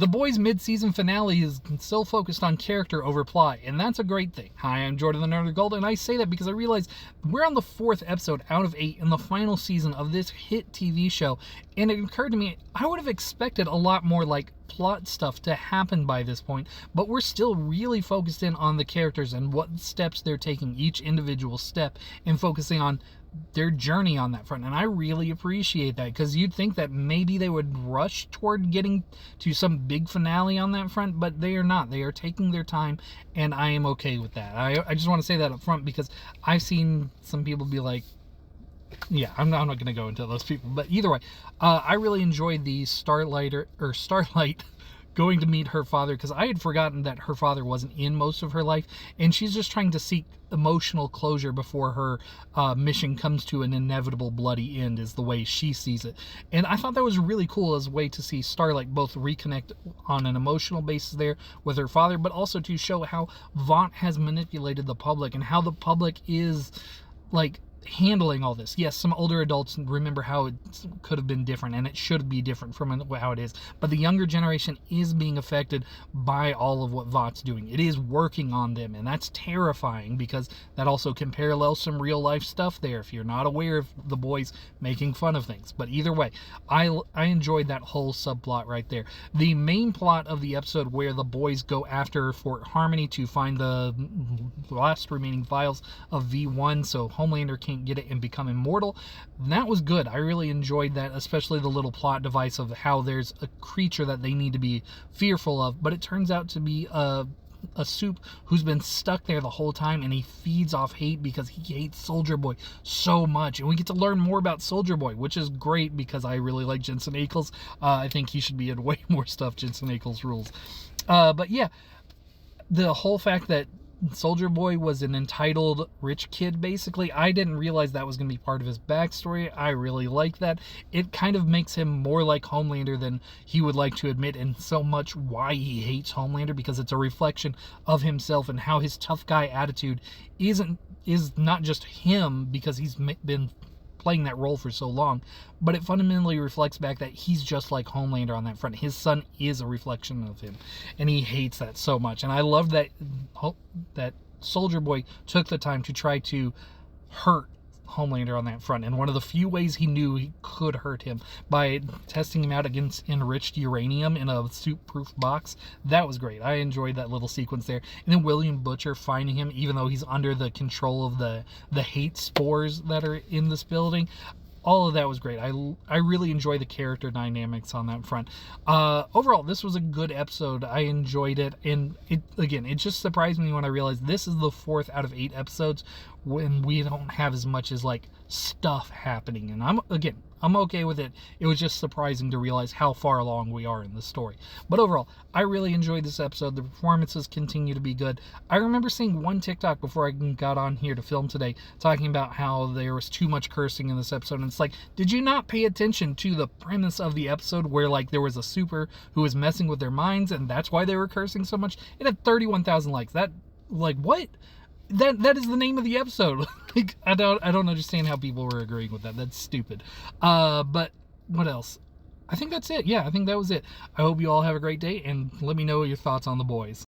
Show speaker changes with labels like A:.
A: The Boys mid-season finale is still focused on character over plot, and that's a great thing. Hi, I'm Jordan the Nerd of Gold, and I say that because I realize we're on the 4th episode out of 8 in the final season of this hit TV show, and it occurred to me I would have expected a lot more like plot stuff to happen by this point, but we're still really focused in on the characters and what steps they're taking, each individual step, and focusing on their journey on that front. And I really appreciate that, because you'd think that maybe they would rush toward getting to some big finale on that front, but they are not. They are taking their time, and I am okay with that. I just want to say that up front, because I've seen some people be like, yeah, I'm not going to go into those people, but either way, I really enjoyed the Starlight going to meet her father, because I had forgotten that her father wasn't in most of her life, and she's just trying to seek emotional closure before her mission comes to an inevitable bloody end, is the way she sees it. And I thought that was really cool as a way to see Starlight both reconnect on an emotional basis there with her father, but also to show how Vought has manipulated the public and how the public is like handling all this. Yes, some older adults remember how it could have been different, and it should be different from how it is, but the younger generation is being affected by all of what Vought's doing. It is working on them, and that's terrifying, because that also can parallel some real life stuff there if you're not aware of the boys making fun of things. But either way, I enjoyed that whole subplot right there. The main plot of the episode, where the boys go after Fort Harmony to find the last remaining files of V1 so Homelander can't get it and become immortal, that was good. I really enjoyed that, especially the little plot device of how there's a creature that they need to be fearful of, but it turns out to be a Soup who's been stuck there the whole time, and he feeds off hate because he hates Soldier Boy so much. And we get to learn more about Soldier Boy, which is great, because I really like Jensen Ackles. I think he should be in way more stuff. Jensen Ackles rules. But yeah, the whole fact that Soldier Boy was an entitled rich kid, basically, I didn't realize that was going to be part of his backstory. I really like that. It kind of makes him more like Homelander than he would like to admit, and so much why he hates Homelander, because it's a reflection of himself and how his tough guy attitude is not just him because he's been playing that role for so long, but it fundamentally reflects back that he's just like Homelander on that front. His son is a reflection of him, and he hates that so much. And I love that Soldier Boy took the time to try to hurt Homelander on that front, and one of the few ways he knew he could hurt him, by testing him out against enriched uranium in a soup-proof box. That was great. I enjoyed that little sequence there. And then William Butcher finding him, even though he's under the control of the hate spores that are in this building. All of that was great. I really enjoy the character dynamics on that front. Overall, this was a good episode. I enjoyed it, and it just surprised me when I realized this is the 4th out of 8 episodes when we don't have as much as like stuff happening. And I'm okay with it. It was just surprising to realize how far along we are in the story. But overall, I really enjoyed this episode. The performances continue to be good. I remember seeing one TikTok before I got on here to film today, talking about how there was too much cursing in this episode. And it's like, did you not pay attention to the premise of the episode, where like there was a super who was messing with their minds, and that's why they were cursing so much? It had 31,000 likes. That, like, what? That is the name of the episode. Like, I don't understand how people were agreeing with that. That's stupid. But what else? I think that's it. Yeah, I think that was it. I hope you all have a great day, and let me know your thoughts on The Boys.